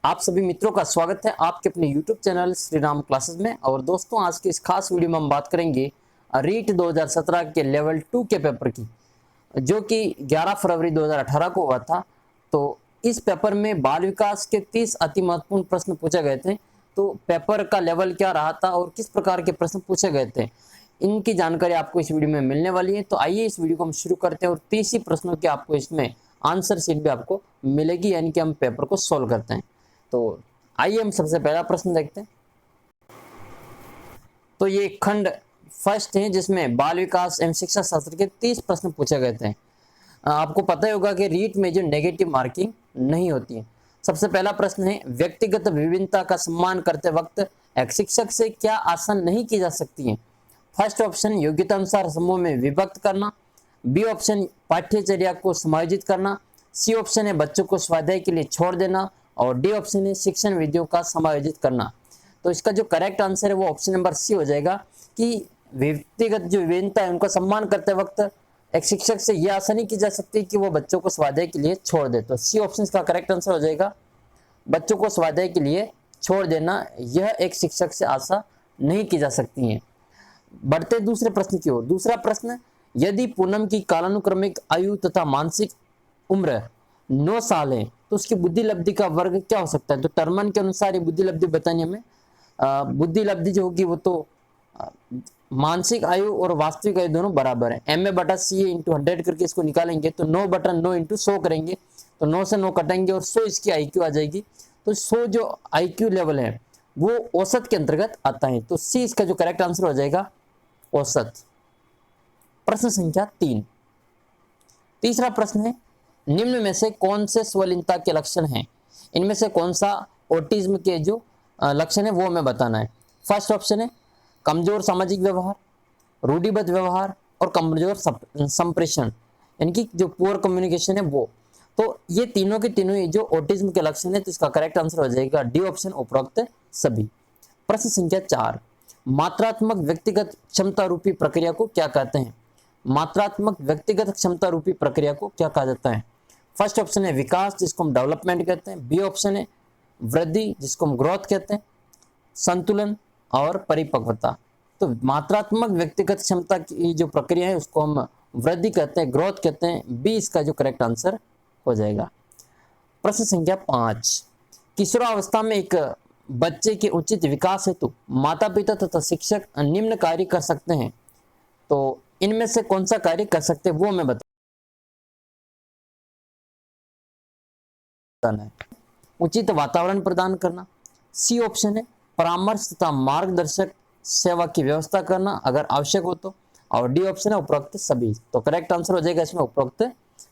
आप सभी मित्रों का स्वागत है आपके अपने YouTube channel Shri Ram classes में। और दोस्तों, आज की इस खास वीडियो में हम बात करेंगे रीट 2017 के लेवल 2 के पेपर की, जो कि 11 फरवरी 2018 को हुआ था। तो इस पेपर में बाल विकास के 30 अति महत्वपूर्ण प्रश्न पूछे गए थे। तो पेपर का लेवल क्या रहा था और किस प्रकार के प्रश्न पूछे गए थे, इनकी जानकारी आपको इस वीडियो में मिलने वाली है। तो आइए इस वीडियो को हम शुरू करते हैं और 30 ही प्रश्नों की आपको इसमें आंसर शीट भी आपको मिलेगी, यानी कि हम पेपर को सोल्व करते हैं। तो आइए हम सबसे पहला प्रश्न देखते हैं। तो ये खंड फर्स्ट है जिसमें बाल विकास एवं शिक्षा शास्त्र के 30 प्रश्न पूछे गए थे। आपको पता ही होगा कि रीट में जो नेगेटिव मार्किंग नहीं होती है। सबसे पहला प्रश्न है, व्यक्तिगत विभिन्नता का सम्मान करते वक्त एक शिक्षक से क्या आशा नहीं की जा सकती है? फर्स्ट ऑप्शन, योग्यता अनुसार समूह में विभक्त करना। बी ऑप्शन, पाठ्यचर्या को समायोजित करना। सी ऑप्शन है, बच्चों को स्वाध्याय के लिए छोड़ देना। और डी ऑप्शन है, शिक्षण विधियों का समायोजित करना। तो इसका जो करेक्ट आंसर है वो ऑप्शन नंबर सी हो जाएगा कि व्यक्तिगत जो विभिन्नता है उनका सम्मान करते वक्त एक शिक्षक से यह आशा नहीं की जा सकती कि वो बच्चों को स्वाध्याय के लिए छोड़ दे। तो सी ऑप्शन का करेक्ट आंसर हो जाएगा, बच्चों को स्वाध्याय के लिए छोड़ देना यह एक शिक्षक से आशा नहीं की जा सकती है। बढ़ते दूसरे प्रश्न की ओर। दूसरा प्रश्न, यदि पूनम की कालानुक्रमिक आयु तथा मानसिक उम्र 9 साल है तो उसकी बुद्धि लब्धि का वर्ग क्या हो सकता है? तो टर्मन के अनुसार ये बुद्धि लब्धि बतानी हमें। बुद्धि लब्धि जो होगी वो तो मानसिक आयु और वास्तविक आयु दोनों बराबर है। एम ए बटा सी इंटू 100 करके इसको निकालेंगे तो 9 बटा 9 इंटू 100 करेंगे तो 9 से 9 कटेंगे और 100 इसकी IQ आ जाएगी। तो 100 जो IQ लेवल है वो औसत के अंतर्गत आता है। तो सी इसका जो करेक्ट आंसर हो जाएगा, औसत। प्रश्न संख्या 3। तीसरा प्रश्न है, निम्न में से कौन से स्वलिनता के लक्षण हैं? इनमें से कौन सा ऑटिज्म के जो लक्षण है वो हमें बताना है। फर्स्ट ऑप्शन है, कमजोर सामाजिक व्यवहार, रूढ़िबद्ध व्यवहार और कमजोर संप्रेषण, यानी कि जो पुअर कम्युनिकेशन है वो। तो ये तीनों के तीनों जो ऑटिज्म के लक्षण है, तो इसका करेक्ट आंसर हो जाएगा डी ऑप्शन, उपरोक्त सभी। प्रश्न संख्या 4, मात्रात्मक व्यक्तिगत क्षमता रूपी प्रक्रिया को क्या कहते हैं? मात्रात्मक व्यक्तिगत क्षमता रूपी प्रक्रिया को क्या कहा जाता है? फर्स्ट ऑप्शन है विकास, जिसको हम डेवलपमेंट कहते हैं। बी ऑप्शन है वृद्धि, जिसको हम ग्रोथ कहते हैं। संतुलन और परिपक्वता। तो मात्रात्मक व्यक्तिगत क्षमता की जो प्रक्रिया है उसको हम वृद्धि कहते हैं, ग्रोथ कहते हैं। बी इसका जो करेक्ट आंसर हो जाएगा। प्रश्न संख्या 5, किशोरावस्था में एक बच्चे के उचित विकास हेतु माता पिता तथा शिक्षक निम्न कार्य कर सकते हैं। तो इनमें से कौन सा कार्य कर सकते हैं वो हमें बताना है। उचित वातावरण प्रदान करना। सी ऑप्शन है परामर्श तथा मार्गदर्शक सेवा की व्यवस्था करना अगर आवश्यक हो तो। और डी ऑप्शन है उपरोक्त सभी। तो करेक्ट आंसर हो जाएगा इसमें उपरोक्त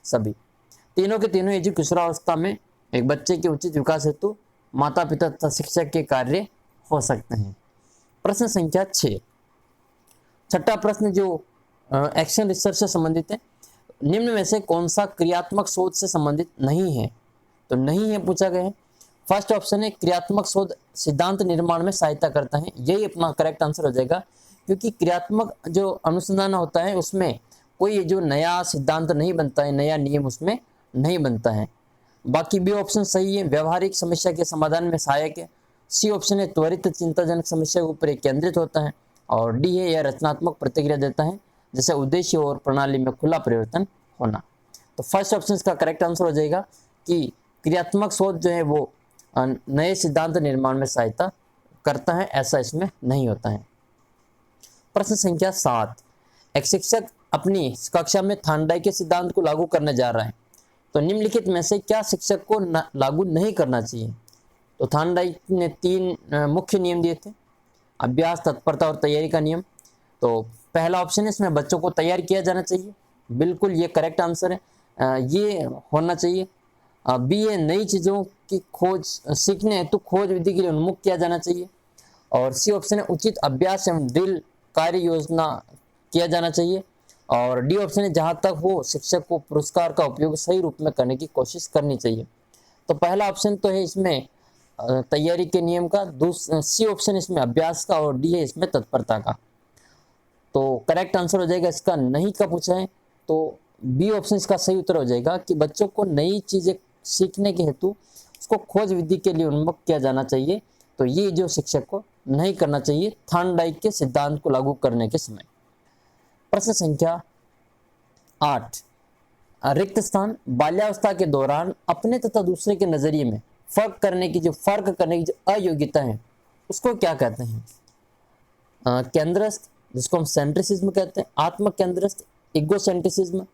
सभी। तीनों के तीनों ये जो किशोरावस्था में एक बच्चे के उचित विकास हेतु माता पिता तथा शिक्षक के कार्य हो सकते हैं। प्रश्न संख्या 6, छठा प्रश्न जो एक्शन रिसर्च से संबंधित है, निम्न में से कौन सा क्रियात्मक शोध से संबंधित नहीं है? तो नहीं है पूछा गया है। फर्स्ट ऑप्शन है क्रियात्मक शोध सिद्धांत निर्माण में सहायता करता है, यही अपना करेक्ट आंसर हो जाएगा, क्योंकि क्रियात्मक जो अनुसंधान होता है उसमें कोई जो नया सिद्धांत नहीं बनता है, नया नियम उसमें नहीं बनता है। बाकी बी ऑप्शन सही है, व्यवहारिक समस्या के समाधान में सहायक है। सी ऑप्शन है त्वरित चिंताजनक समस्या के ऊपर केंद्रित होता है। और डी है यह रचनात्मक प्रतिक्रिया देता है, जैसे उद्देश्य और प्रणाली में खुला परिवर्तन होना। तो फर्स्ट ऑप्शन का करेक्ट आंसर हो जाएगा कि क्रियात्मक शोध जो है वो नए सिद्धांत निर्माण में सहायता करता है, ऐसा इसमें नहीं होता है। प्रश्न संख्या 7, एक शिक्षक अपनी कक्षा में थानडाई के सिद्धांत को लागू करने जा रहा है, तो निम्नलिखित में से क्या शिक्षक को लागू नहीं करना चाहिए? तो थानडाई ने 3 मुख्य नियम दिए थे, अभ्यास, तत्परता और तैयारी का नियम। तो पहला ऑप्शन है इसमें बच्चों को तैयार किया जाना चाहिए, बिल्कुल ये करेक्ट आंसर है, ये होना चाहिए। बी है नई चीज़ों की खोज सीखने हेतु खोज विधि के लिए उन्मुख किया जाना चाहिए। और सी ऑप्शन है उचित अभ्यास एवं ड्रिल कार्य योजना किया जाना चाहिए। और डी ऑप्शन है जहाँ तक हो शिक्षक को पुरस्कार का उपयोग सही रूप में करने की कोशिश करनी चाहिए। तो पहला ऑप्शन तो है इसमें तैयारी के नियम का, सी ऑप्शन इसमें अभ्यास का और डी है इसमें तत्परता का। तो करेक्ट आंसर हो जाएगा इसका नहीं का पूछा है तो बी ऑप्शन इसका सही उत्तर हो जाएगा कि बच्चों को नई चीज़ें सीखने के हेतु उसको खोज विधि के लिए उन्मुख किया जाना चाहिए। तो ये जो शिक्षक को नहीं करना चाहिए थॉर्नडाइक के सिद्धांत को लागू करने के समय। प्रश्न संख्या 8, रिक्त स्थान बाल्यावस्था के दौरान अपने तथा दूसरे के नजरिए में फर्क करने की जो अयोग्यता है उसको क्या कहते हैं? केंद्रस्थ, जिसको हम सेंट्रिसिज्म कहते हैं, आत्म केंद्रस्थ इगोसेंट्रिसिज्म,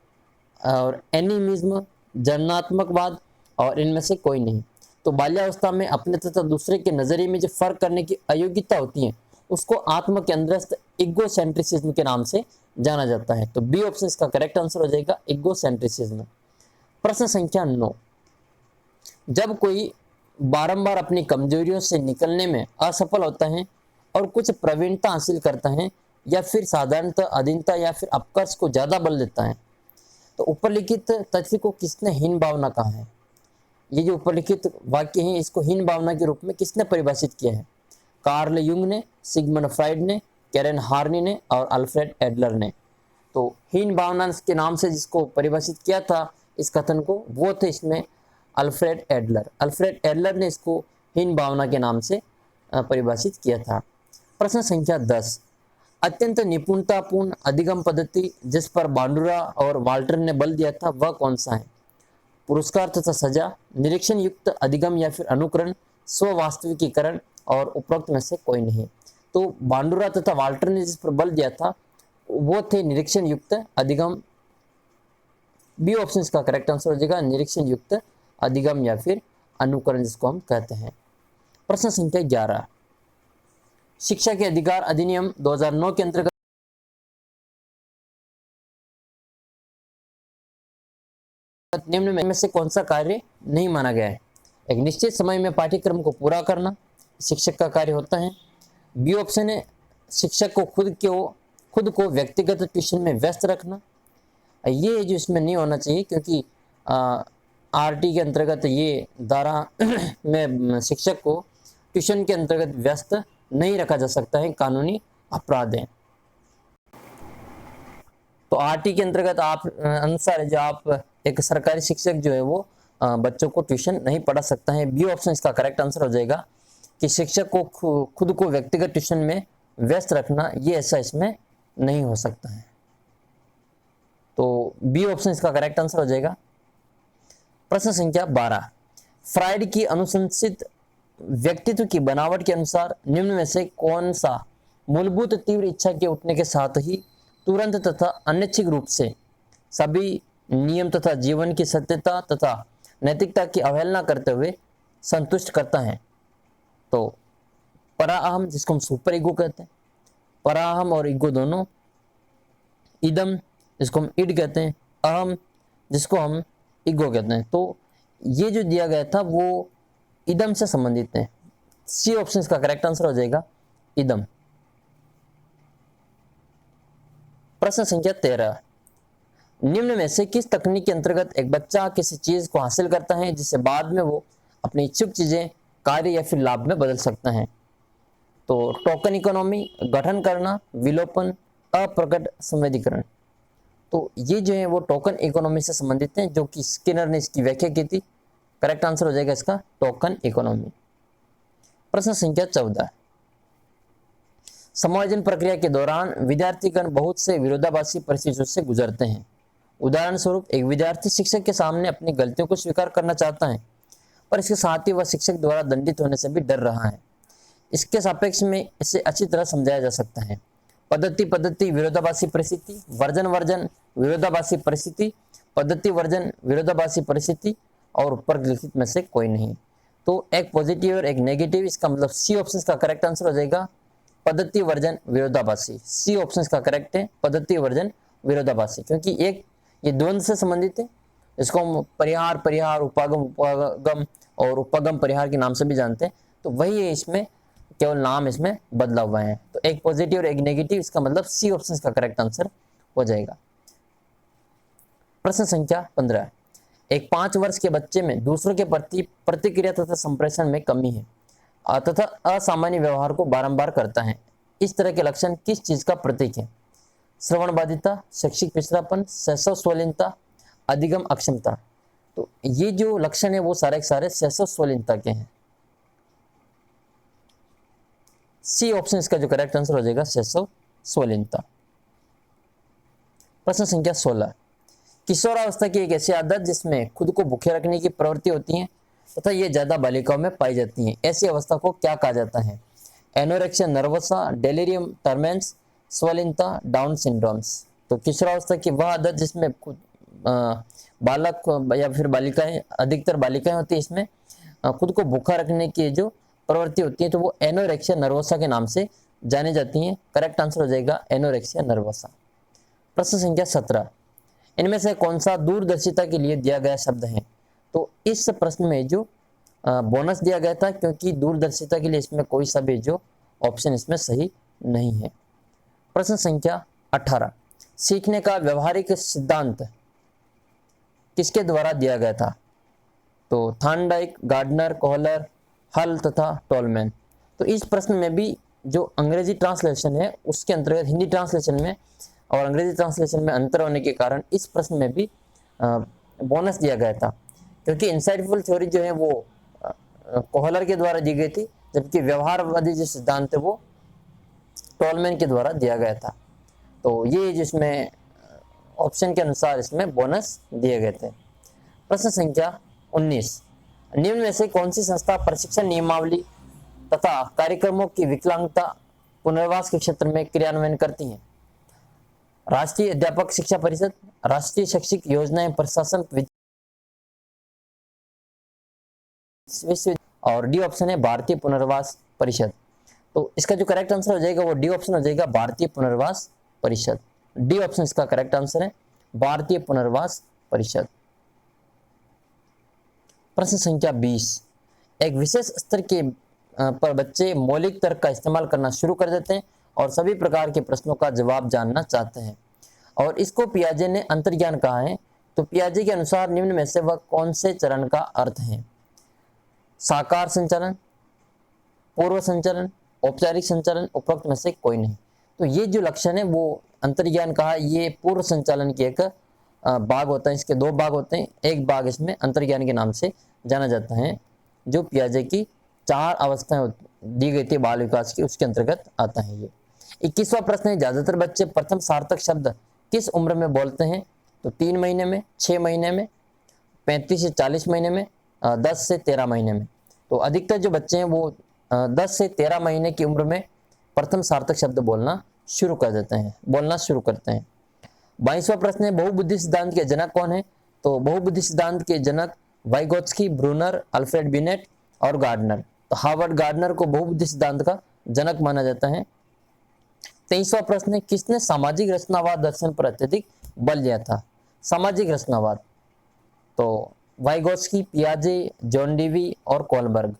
और एनिमिज्म जन्मात्मकवाद, और इनमें से कोई नहीं। तो बाल्यावस्था में अपने तथा दूसरे के नजरिए में जो फर्क करने की अयोग्यता होती है उसको आत्म केंद्रस्थ इगोसेंट्रिसिज्म के नाम से जाना जाता है। तो बी ऑप्शन इसका करेक्ट आंसर हो जाएगा, इगोसेंट्रिसिज्म। प्रश्न संख्या 9, जब कोई बारंबार अपनी कमजोरियों से निकलने में असफल होता है और कुछ प्रवीणता हासिल करता है या फिर साधारणतः अधीनता या फिर अपकर्ष को ज्यादा बल देता है, तो ऊपर लिखित तथ्य को किसने हीन भावना कहा है? ये जो ऊपर लिखित वाक्य है इसको हीन भावना के रूप में किसने परिभाषित किया है? कार्ल युंग ने, सिगमंड फ्राइड ने, कैरन हार्नी ने और अल्फ्रेड एडलर ने। तो हीन भावना के नाम से जिसको परिभाषित किया था इस कथन को, वो थे इसमें अल्फ्रेड एडलर। अल्फ्रेड एडलर ने इसको हीन भावना के नाम से परिभाषित किया था। प्रश्न संख्या 10, अत्यंत निपुणतापूर्ण अधिगम पद्धति जिस पर बांडुरा और वाल्टर ने बल दिया था वह कौन सा है? पुरस्कार तथा सजा, निरीक्षण युक्त अधिगम या फिर अनुकरण, स्ववास्तविकीकरण, और उपरोक्त में से कोई नहीं। तो बांडुरा तथा वाल्टर ने जिस पर बल दिया था वो थे निरीक्षण युक्त अधिगम। बी ऑप्शन इसका करेक्ट आंसर हो जाएगा, निरीक्षण युक्त अधिगम या फिर अनुकरण जिसको हम कहते हैं। प्रश्न संख्या 11, शिक्षा के अधिकार अधिनियम 2009 के अंतर्गत निम्न में से कौन सा कार्य नहीं माना गया है? एक निश्चित समय में पाठ्यक्रम को पूरा करना शिक्षक का कार्य होता है। बी ऑप्शन है शिक्षक को खुद को व्यक्तिगत ट्यूशन में व्यस्त रखना। ये जो इसमें नहीं होना चाहिए क्योंकि आरटी के अंतर्गत ये धारा में शिक्षक को ट्यूशन के अंतर्गत व्यस्त नहीं रखा जा सकता है, कानूनी अपराध है। तो आरटी के अंतर्गत आप अनुसार जो आप एक सरकारी शिक्षक जो है वो बच्चों को ट्यूशन नहीं पढ़ा सकता है। बी ऑप्शन इसका करेक्ट आंसर हो जाएगा कि शिक्षक को खुद को व्यक्तिगत ट्यूशन में व्यस्त रखना, ये ऐसा इसमें नहीं हो सकता है। तो बी ऑप्शन इसका करेक्ट आंसर हो जाएगा। प्रश्न संख्या 12, फ्राइड की अनुशंसित व्यक्तित्व की बनावट के अनुसार निम्न में से कौन सा मूलभूत तीव्र इच्छा के उठने के साथ ही तुरंत तथा अनैच्छिक रूप से सभी नियम तथा जीवन की सत्यता तथा नैतिकता की अवहेलना करते हुए संतुष्ट करता है? तो पराअहम, जिसको हम सुपर ईगो कहते हैं, पराअहम और ईगो दोनों, इदम जिसको हम इड कहते हैं, अहम जिसको हम ईगो कहते हैं। तो ये जो दिया गया था वो इदम से संबंधित है। सी ऑप्शन इसका करेक्ट आंसर हो जाएगा, इदम। प्रश्न संख्या 13, निम्न में से किस तकनीक के अंतर्गत एक बच्चा किसी चीज को हासिल करता है जिससे बाद में वो अपनी इच्छुक चीजें कार्य या फिर लाभ में बदल सकता है? तो टोकन इकोनॉमी, गठन करना, विलोपन, अप्रकट संवेदीकरण। तो ये जो है वो टोकन इकोनॉमी से संबंधित है, जो कि स्किनर ने इसकी व्याख्या की थी। करेक्ट आंसर हो जाएगा इसका टोकन इकोनॉमी। प्रश्न संख्या 14, समायोजन प्रक्रिया के दौरान विद्यार्थीगण बहुत से विरोधाभासी परिस्थितियों से गुजरते हैं। उदाहरण स्वरूप एक विद्यार्थी शिक्षक के सामने अपनी गलतियों को स्वीकार करना चाहता है पर इसके साथ ही वह शिक्षक द्वारा दंडित होने से भी डर रहा है। इसके सापेक्ष में इसे अच्छी तरह समझाया जा सकता है। पद्धति विरोधाभासी परिस्थिति, वर्जन विरोधाभासी परिस्थिति, पद्धति वर्जन विरोधाभासी परिस्थिति, और ऊपर लिखित में से कोई नहीं। तो एक पॉजिटिव और एक नेगेटिव, इसका मतलब सी ऑप्शन का करेक्ट आंसर हो जाएगा पद्धति वर्जन विरोधाभासी। सी ऑप्शन का करेक्ट है, पद्धति वर्जन विरोधाभासी, क्योंकि एक ये द्वंद्व से संबंधित है। इसको हम परिहार, उपागम और उपगम परिहार के नाम से भी जानते हैं। तो वही है, इसमें केवल नाम इसमें बदला हुआ है। तो एक पॉजिटिव और एक नेगेटिव, इसका मतलब सी ऑप्शन का करेक्ट आंसर हो जाएगा। प्रश्न संख्या 15, एक 5 वर्ष के बच्चे में दूसरों के प्रति प्रतिक्रिया तथा संप्रेषण में कमी है तथा असामान्य व्यवहार को बारंबार करता है। इस तरह के लक्षण किस चीज का प्रतीक है? श्रवण बाधिता, शैक्षिक पिछड़ापन, शैशव स्वलीनता, अधिगम अक्षमता। तो ये जो लक्षण है वो सारे के सारे शैशव स्वलिनता के हैं। सी ऑप्शन इसका जो करेक्ट आंसर हो जाएगा शैशव स्वलिनता। प्रश्न संख्या 16, किशोरावस्था की एक ऐसी आदत जिसमें खुद को भूखे रखने की प्रवृत्ति होती है तथा ये ज्यादा बालिकाओं में पाई जाती है, ऐसी अवस्था को क्या कहा जाता है? एनोरेक्सिया नर्वोसा, डेलिरियम टर्मेंस, स्वलिनता, डाउन सिंड्रोम्स। तो किशोरावस्था की वह आदत जिसमें खुद बालक या फिर बालिकाएं, अधिकतर बालिकाएं होती है, इसमें खुद को भूखा रखने की जो प्रवृत्ति होती है तो वो एनोरेक्सिया नर्वोसा के नाम से जानी जाती है। करेक्ट आंसर हो जाएगा एनोरेक्सिया नर्वोसा। प्रश्न संख्या 17, इनमें से कौन सा दूरदर्शिता के लिए दिया गया शब्द है? तो इस प्रश्न में जो बोनस दिया गया था क्योंकि दूरदर्शिता के लिए इसमें कोई सा भी जो ऑप्शन इसमें सही नहीं है। प्रश्न संख्या 18, सीखने का व्यवहारिक सिद्धांत किसके द्वारा दिया गया था? तो थार्नडाइक, गार्डनर, कोहलर, हल तथा टोलमैन। तो इस प्रश्न में भी जो अंग्रेजी ट्रांसलेशन है उसके अंतर्गत हिंदी ट्रांसलेशन में और अंग्रेजी ट्रांसलेशन में अंतर होने के कारण इस प्रश्न में भी बोनस दिया गया था क्योंकि इनसाइटफुल थ्योरी जो है वो कोहलर के द्वारा दी गई थी, जबकि व्यवहारवादी जो सिद्धांत है वो टोलमैन के द्वारा दिया गया था। तो ये जिसमें ऑप्शन के अनुसार इसमें बोनस दिए गए थे। प्रश्न संख्या 19, निम्न में से कौन सी संस्था प्रशिक्षण नियमावली तथा कार्यक्रमों की विकलांगता पुनर्वास के क्षेत्र में क्रियान्वयन करती है? राष्ट्रीय अध्यापक शिक्षा परिषद, राष्ट्रीय शैक्षिक योजनाएं प्रशासन विश्व, और डी ऑप्शन है भारतीय पुनर्वास परिषद। तो इसका जो करेक्ट आंसर हो जाएगा वो डी ऑप्शन हो जाएगा भारतीय पुनर्वास परिषद। डी ऑप्शन इसका करेक्ट आंसर है भारतीय पुनर्वास परिषद। प्रश्न संख्या 20, एक विशेष स्तर के पर बच्चे मौलिक तर्क का इस्तेमाल करना शुरू कर देते हैं और सभी प्रकार के प्रश्नों का जवाब जानना चाहते हैं और इसको पियाजे ने अंतर्ज्ञान कहा है। तो पियाजे के अनुसार निम्न में से वह कौन से चरण का अर्थ है? साकार संचरण, पूर्व संचरण, औपचारिक संचरण, उपरोक्त में से कोई नहीं। तो ये जो लक्षण है वो अंतर्ज्ञान कहा, ये पूर्व संचालन की एक भाग होता है। इसके दो भाग होते हैं, एक भाग इसमें अंतर्ज्ञान के नाम से जाना जाता है जो पियाजे की 4 अवस्थाएं दी गई थी बाल विकास की, उसके अंतर्गत आता है ये। 21वां प्रश्न है, ज्यादातर बच्चे प्रथम सार्थक शब्द किस उम्र में बोलते हैं? तो 3 महीने में, 6 महीने में, 35 से 40 महीने में, 10 से 13 महीने में। तो अधिकतर जो बच्चे हैं वो 10 से 13 महीने की उम्र में प्रथम सार्थक शब्द बोलना शुरू कर देते हैं, बोलना शुरू करते हैं। 22वां प्रश्न है, बहुबुद्धि सिद्धांत के जनक कौन है? तो बहुबुद्धि सिद्धांत के जनक वाइगोत्स्की, ब्रूनर, अल्फ्रेड बिनेट और गार्डनर। तो हार्वर्ड गार्डनर को बहुबुद्धि सिद्धांत का जनक माना जाता है। 23वां प्रश्न है, किसने सामाजिक रचनावाद दर्शन पर अत्यधिक बल दिया था? सामाजिक रचनावाद, तो वाइगोत्स्की, पियाजे, जॉन डीवी और कोलबर्ग।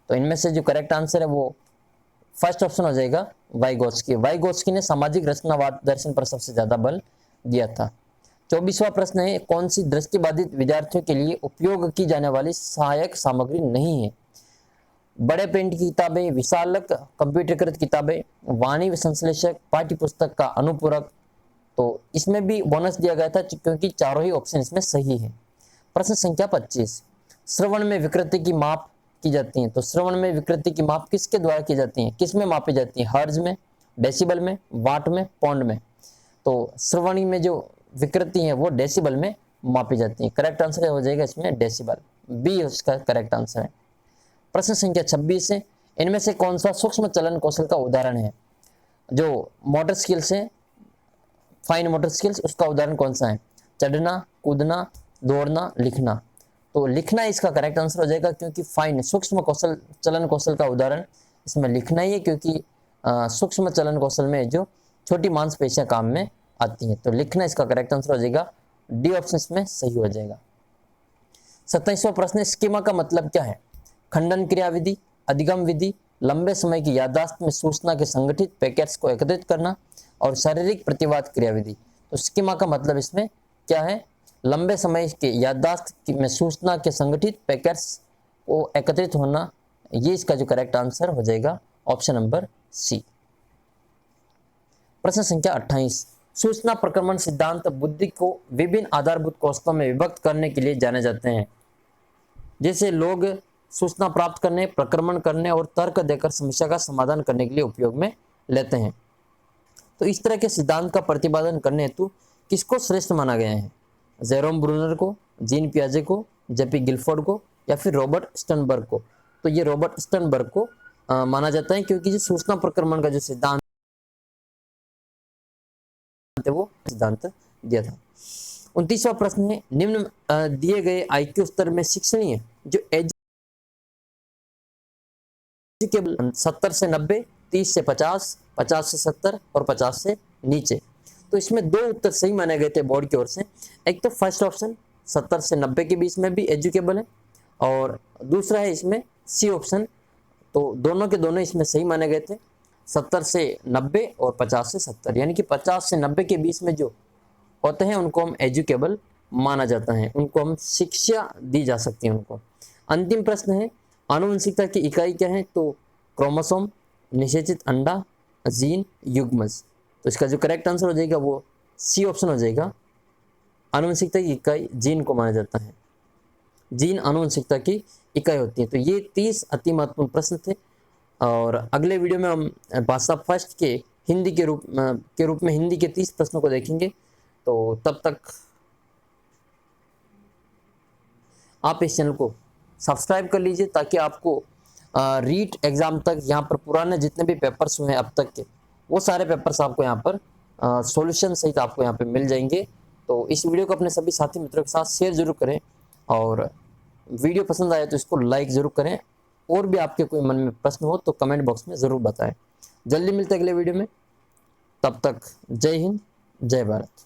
तो इनमें से जो करेक्ट आंसर है वो फर्स्ट ऑप्शन हो जाएगा वाइगोत्स्की। वाइगोत्स्की ने सामाजिक रचनावाद दर्शन पर सबसे ज्यादा बल दिया था। 24वां प्रश्न है, कौन सी दृष्टिबाधित विद्यार्थियों के लिए उपयोग की जाने वाली सहायक सामग्री नहीं है? बड़े प्रिंट की किताबें, विशालक कंप्यूटरीकृत किताबें, वाणी संश्लेषक, पाठ्य पुस्तक का अनुपूरक। तो इसमें भी बोनस दिया गया था क्योंकि चारों ही ऑप्शन इसमें सही है। प्रश्न संख्या 25, श्रवण में विकृति की माप की जाती है। तो श्रवण में विकृति की माप किसके द्वारा की जाती है, किस में मापी जाती है? हर्ज में, डेसिबल में, वाट में, पौंड में। तो श्रवणी में जो विकृति है वो डेसिबल में मापी जाती है। करेक्ट आंसर हो जाएगा इसमें डेसिबल, बी उसका करेक्ट आंसर है। प्रश्न संख्या 26 है, इनमें से कौन सा सूक्ष्म चलन कौशल का उदाहरण है? जो मोटर स्किल्स है, फाइन मोटर स्किल्स, उसका उदाहरण कौन सा है? चढ़ना, कूदना, दौड़ना, लिखना। तो लिखना इसका करेक्ट आंसर हो जाएगा क्योंकि फाइन सूक्ष्म कौशल चलन कौशल का उदाहरण इसमें लिखना ही है क्योंकि सूक्ष्म चलन कौशल में जो छोटी मांसपेशियां काम में आती हैं। तो लिखना इसका करेक्ट आंसर हो जाएगा, डी ऑप्शन इसमें सही हो जाएगा। 27वां प्रश्न, स्कीमा का मतलब क्या है? खंडन क्रिया विधि, अधिगम विधि, लंबे समय की याददाश्त में सूचना के संगठित पैकेट्स को एकत्रित करना और शारीरिक प्रतिवाद क्रिया विधि। तो स्कीमा का मतलब इसमें क्या है? लंबे समय के याददाश्त में सूचना के संगठित पैकेट्स को एकत्रित होना, ये इसका जो करेक्ट आंसर हो जाएगा ऑप्शन नंबर सी। प्रश्न संख्या 28, सूचना प्रक्रमण सिद्धांत बुद्धि को विभिन्न आधारभूत कौशलों में विभक्त करने के लिए जाने जाते हैं। जैसे लोग सूचना प्राप्त करने, प्रक्रमण करने और तर्क देकर समस्या का समाधान करने के लिए उपयोग में लेते हैं। तो इस तरह के सिद्धांत का प्रतिपादन करने हेतु किसको श्रेष्ठ माना गया है? जेरोम ब्रूनर को, जीन पियाजे को, जेपी गिलफोर्ड को या फिर रॉबर्ट स्टर्नबर्ग को? तो ये रॉबर्ट स्टर्नबर्ग को माना जाता है, क्योंकि जो सूचना प्रक्रमण का जो सिद्धांत है वो सिद्धांत दिया था। 29वां प्रश्न है, निम्न दिए गए आईक्यू स्तर में शिक्षणीय जो एजुकेबल 70 से 90, 30 से 50, 50 से 70 और 50 से नीचे। तो इसमें दो उत्तर सही माने गए थे बोर्ड की ओर से। एक तो फर्स्ट ऑप्शन 70 से 90 के बीच में भी एजुकेबल है, और दूसरा है इसमें सी ऑप्शन। तो दोनों के दोनों इसमें सही माने गए थे, 70 से 90 और 50 से 70, यानी कि 50 से 90 के बीच में जो होते हैं उनको हम एजुकेबल माना जाता है, उनको हम शिक्षा दी जा सकती है उनको। अंतिम प्रश्न है, आनुवंशिकता की इकाई क्या है? तो क्रोमोसोम, निषेचित अंडा, जीन, युग्मज। तो इसका जो करेक्ट आंसर हो जाएगा वो सी ऑप्शन हो जाएगा। आनुवंशिकता की इकाई जीन को माना जाता है, जीन आनुवंशिकता की इकाई होती है। तो ये 30 अति महत्वपूर्ण प्रश्न थे, और अगले वीडियो में हम भाषा फर्स्ट के हिंदी के रूप में हिंदी के 30 प्रश्नों को देखेंगे। तो तब तक आप इस चैनल को सब्सक्राइब कर लीजिए, ताकि आपको रीट एग्जाम तक यहाँ पर पुराने जितने भी पेपर्स हुए हैं अब तक के, वो सारे पेपर्स आपको यहाँ पर सॉल्यूशन सहित आपको यहाँ पे मिल जाएंगे। तो इस वीडियो को अपने सभी साथी मित्रों के साथ शेयर जरूर करें, और वीडियो पसंद आए तो इसको लाइक जरूर करें। और भी आपके कोई मन में प्रश्न हो तो कमेंट बॉक्स में ज़रूर बताएं। जल्दी मिलते हैं अगले वीडियो में, तब तक जय हिंद, जय भारत।